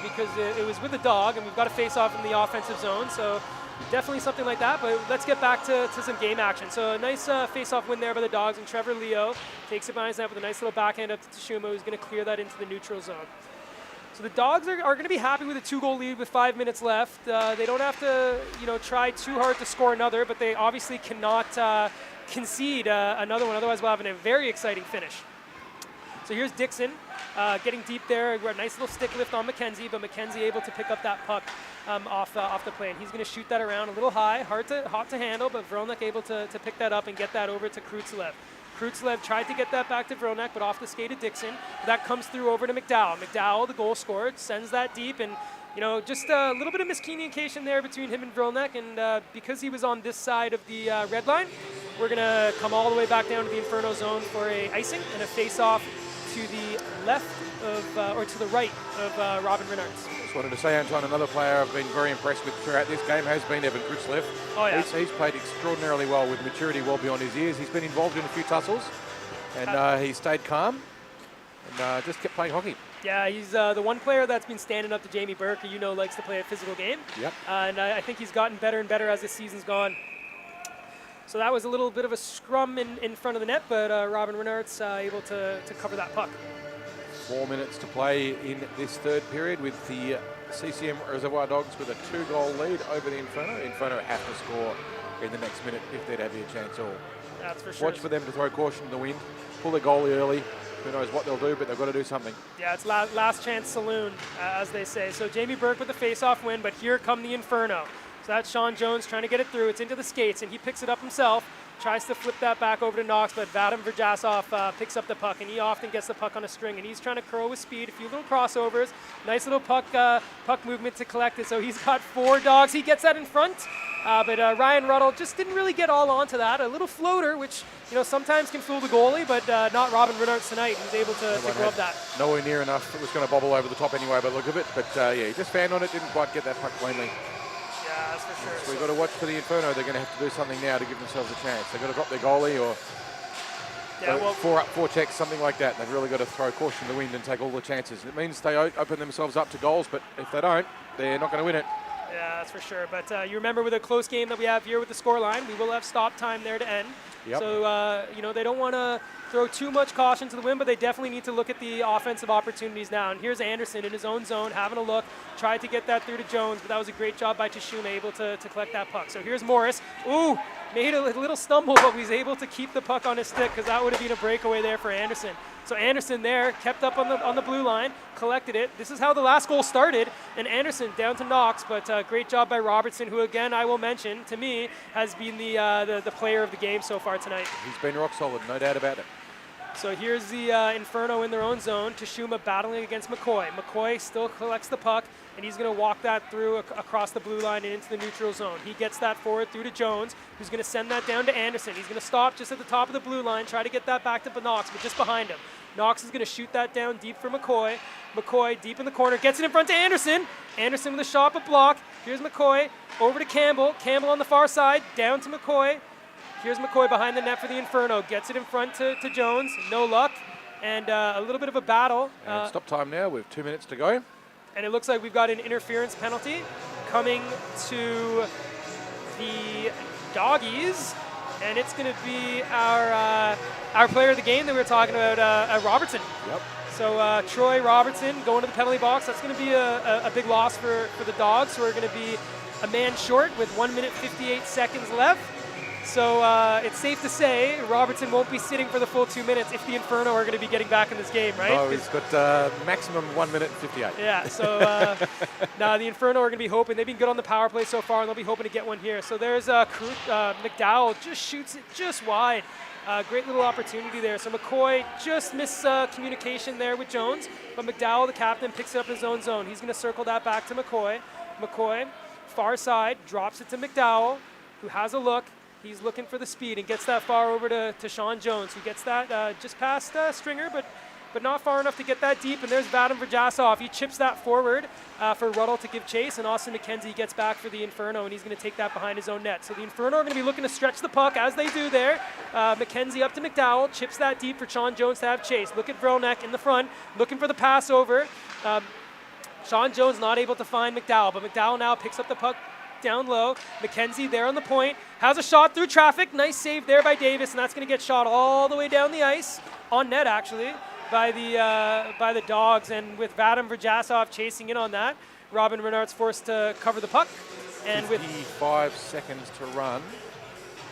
because it was with the dog, and we've got a face-off in the offensive zone, so definitely something like that. But let's get back to some game action. So a nice face-off win there by the Dogs, and Trevor Leo takes it behind his net with a nice little backhand up to Tashuma, who's going to clear that into the neutral zone. So the Dogs are going to be happy with a 2-goal lead with 5 minutes left. They don't have to, try too hard to score another, but they obviously cannot concede another one. Otherwise, we'll have a very exciting finish. So here's Dixon getting deep there. A nice little stick lift on McKenzie, but McKenzie able to pick up that puck off the play. And he's going to shoot that around a little high, hot to handle, but Vrolnek able to pick that up and get that over to Kreutzlev. Kreutzlev tried to get that back to Vrolnek, but off the skate of Dixon. That comes through over to McDowell. McDowell, the goal scorer, sends that deep, and just a little bit of miscommunication there between him and Vrolnek, and because he was on this side of the red line, we're going to come all the way back down to the Inferno zone for a icing and a face-off to the left of, or to the right of Robin Renards.
Just wanted to say, Anton, another player I've been very impressed with throughout this game has been Evan Kreutzlev.
Oh, yeah.
He's played extraordinarily well with maturity well beyond his years. He's been involved in a few tussles, and he stayed calm and just kept playing hockey.
Yeah, he's the one player that's been standing up to Jamie Burke, who likes to play a physical game.
Yep.
And I think he's gotten better and better as the season's gone. So that was a little bit of a scrum in front of the net, but Robin Renards able to cover that puck.
4 minutes to play in this third period with the CCM Reservoir Dogs with a 2-goal lead over the Inferno. Inferno have to score in the next minute if they'd have a chance all.
That's for sure.
Watch for them to throw caution to the wind, pull their goalie early. Who knows what they'll do, but they've got to do something.
Yeah, it's last chance saloon, as they say. So Jamie Burke with the face-off win, but here come the Inferno. So that's Sean Jones trying to get it through. It's into the skates, and he picks it up himself. Tries to flip that back over to Knox, but Vadim Verjasov picks up the puck, and he often gets the puck on a string, and he's trying to curl with speed, a few little crossovers, nice little puck movement to collect it. So he's got 4 dogs. He gets that in front, but Ryan Ruddle just didn't really get all onto that. A little floater, which sometimes can fool the goalie, but not Robin Renards tonight. He was able to glove that.
Nowhere near enough. It was going to bobble over the top anyway by the look of it, but yeah, he just fanned on it, didn't quite get that puck cleanly.
Yeah, that's for sure.
So we've got to watch for the Inferno. They're going to have to do something now to give themselves a chance. They've got to drop their goalie or four up, 4 checks, something like that. They've really got to throw caution to the wind and take all the chances. It means they open themselves up to goals, but if they don't, they're not going to win it.
Yeah, that's for sure. But you remember with a close game that we have here with the scoreline, we will have stop time there to end.
Yep.
So, they don't want to throw too much caution to the wind, but they definitely need to look at the offensive opportunities now. And here's Anderson in his own zone, having a look, tried to get that through to Jones, but that was a great job by Tashume, able to collect that puck. So here's Morris. Ooh, made a little stumble, but was able to keep the puck on his stick because that would have been a breakaway there for Anderson. So Anderson there, kept up on the blue line, collected it. This is how the last goal started, and Anderson down to Knox, but great job by Robertson, who again, I will mention, to me, has been the player of the game so far tonight.
He's been rock solid, no doubt about it.
So here's the Inferno in their own zone. Tashuma battling against McCoy. McCoy still collects the puck, and he's going to walk that through across the blue line and into the neutral zone. He gets that forward through to Jones, who's going to send that down to Anderson. He's going to stop just at the top of the blue line, try to get that back to Knox, but just behind him. Knox is going to shoot that down deep for McCoy. McCoy deep in the corner, gets it in front to Anderson. Anderson with a shot but block. Here's McCoy, over to Campbell. Campbell on the far side, down to McCoy. Here's McCoy behind the net for the Inferno. Gets it in front to Jones. No luck. And a little bit of a battle.
And stop time now with 2 minutes to go.
And it looks like we've got an interference penalty coming to the Doggies. And it's going to be our player of the game that we were talking about, Robertson.
Yep.
So Troy Robertson going to the penalty box. That's going to be a big loss for the Dogs, who are going to be a man short with 1 minute 58 seconds left. So it's safe to say Robertson won't be sitting for the full 2 minutes if the Inferno are going to be getting back in this game, right?
Oh, he's got maximum 1 minute 58.
Yeah, so now the Inferno are going to be hoping. They've been good on the power play so far, and they'll be hoping to get one here. So there's McDowell just shoots it just wide. Great little opportunity there. So McCoy just missed communication there with Jones, but McDowell, the captain, picks it up in his own zone. He's going to circle that back to McCoy. McCoy, far side, drops it to McDowell, who has a look. He's looking for the speed and gets that far over to Sean Jones, who gets that just past Stringer, but not far enough to get that deep. And there's Vadim Verjasov. He chips that forward for Ruddle to give chase, and Austin McKenzie gets back for the Inferno, and he's going to take that behind his own net. So the Inferno are going to be looking to stretch the puck, as they do there. McKenzie up to McDowell, chips that deep for Sean Jones to have chase. Look at Vrelnek in the front, looking for the pass over. Sean Jones not able to find McDowell, but McDowell now picks up the puck down low. McKenzie there on the point, has a shot through traffic. Nice save there by Davis, and that's going to get shot all the way down the ice, on net actually, by the Dogs. And with Vadim Verjasov chasing in on that, Robin Renard's forced to cover the puck. And with
55 seconds to run.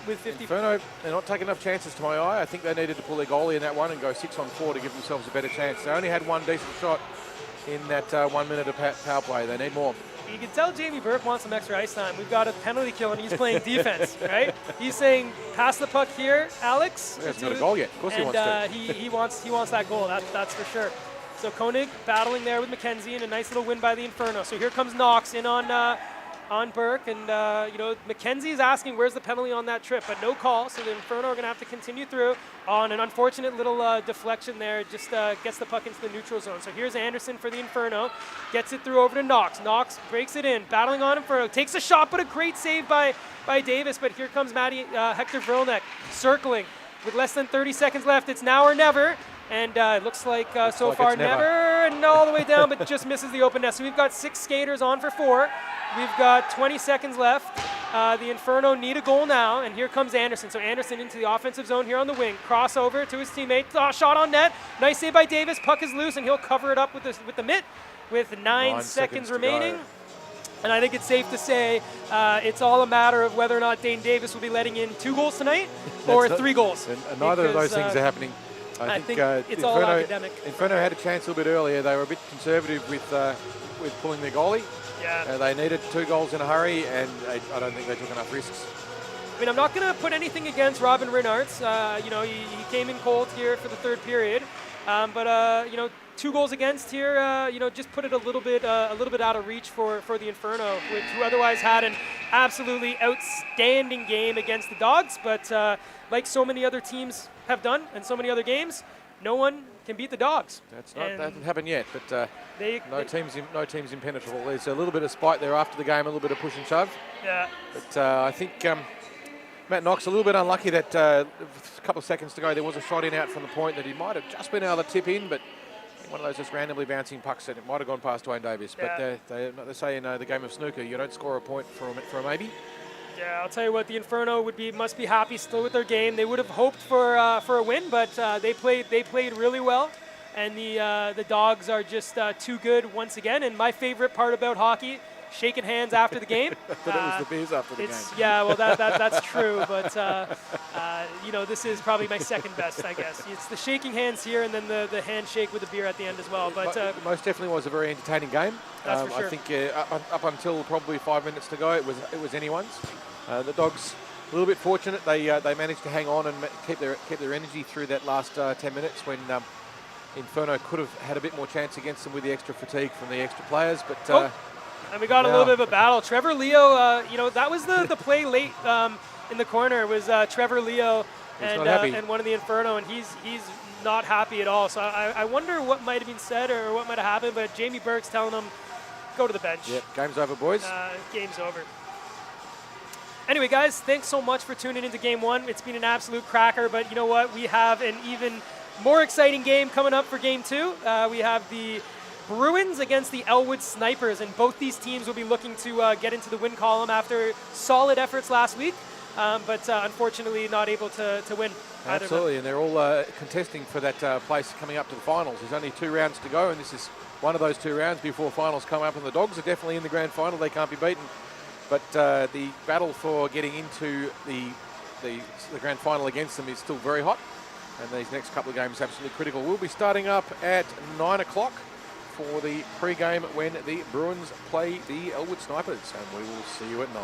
With 50.
Inferno, they're not taking enough chances to my eye. I think they needed to pull their goalie in that one and go 6-on-4 to give themselves a better chance. They only had one decent shot in that 1 minute of power play. They need more.
You can tell Jamie Burke wants some extra ice time. We've got a penalty kill, and he's playing defense, right? He's saying, pass the puck here, Alex.
Yeah, it's not a goal yet. Of course he wants to.
he wants that goal, that's for sure. So Koenig battling there with McKenzie, and a nice little win by the Inferno. So here comes Knox in on Burke, and McKenzie is asking where's the penalty on that trip, but no call, so the Inferno are going to have to continue through on an unfortunate little deflection there, just gets the puck into the neutral zone. So here's Anderson for the Inferno, gets it through over to Knox. Knox breaks it in, battling on Inferno, takes a shot, but a great save by Davis, but here comes Hector Vrelnek circling with less than 30 seconds left. It's now or never. And it looks like so far never, and all the way down, but just misses the open net. So we've got 6 skaters on for 4. We've got 20 seconds left. The Inferno need a goal now, and here comes Anderson. So Anderson into the offensive zone here on the wing. Crossover to his teammate. Shot on net. Nice save by Davis. Puck is loose, and he'll cover it up with the mitt with 9 seconds remaining. And I think it's safe to say it's all a matter of whether or not Dane Davis will be letting in 2 goals tonight or 3 goals.
And neither of those things are happening.
I think it's all academic.
Inferno had a chance a little bit earlier. They were a bit conservative with pulling their goalie.
Yeah.
They needed 2 goals in a hurry, and I don't think they took enough risks.
I mean, I'm not going to put anything against Robin Rinarts. You know, he came in cold here for the 3rd period, but you know, 2 goals against here. You know, just put it a little bit out of reach for the Inferno, who otherwise had an absolutely outstanding game against the Dogs. But like so many other teams have done, and so many other games, no one can beat the Dogs.
That hasn't happened yet, but no team's impenetrable. There's a little bit of spite there after the game, a little bit of push and shove.
Yeah.
But I think Matt Knox a little bit unlucky that a couple of seconds to go there was a shot in out from the point that he might have just been able to tip in, but one of those just randomly bouncing pucks that it might have gone past Dwayne Davis.
Yeah.
But they say in the game of snooker, you don't score a point for a maybe.
Yeah, I'll tell you what, the Inferno must be happy still with their game. They would have hoped for a win, but they played really well, and the Dogs are just too good once again. And my favorite part about hockey, shaking hands after the game.
But it was the beers after the game.
Yeah, well, that's true, but you know, this is probably my second best, I guess. It's the shaking hands here, and then the handshake with the beer at the end as well. But
most definitely was a very entertaining game.
That's for sure.
I think up until probably 5 minutes to go, it was anyone's. The Dogs a little bit fortunate. They managed to hang on and keep their energy through that last 10 minutes when Inferno could have had a bit more chance against them with the extra fatigue from the extra players, but.
And we got a little bit of a battle. Trevor Leo, you know, that was the play late in the corner. It was Trevor Leo and one of the Inferno, and he's not happy at all. So I wonder what might have been said or what might have happened, but Jamie Burke's telling him, go to the bench.
Yep, game's over, boys.
Game's over. Anyway, guys, thanks so much for tuning into Game 1. It's been an absolute cracker, but you know what? We have an even more exciting game coming up for Game 2. We have the Bruins against the ELWD Snipers, and both these teams will be looking to get into the win column after solid efforts last week, but unfortunately not able to win.
Absolutely, and they're all contesting for that place coming up to the finals. There's only 2 rounds to go, and this is one of those 2 rounds before finals come up, and the Dogs are definitely in the grand final. They can't be beaten, but the battle for getting into the grand final against them is still very hot, and these next couple of games absolutely critical. We'll be starting up at 9 o'clock for the pre-game when the Bruins play the ELWD Snipers, and we will see you at 9.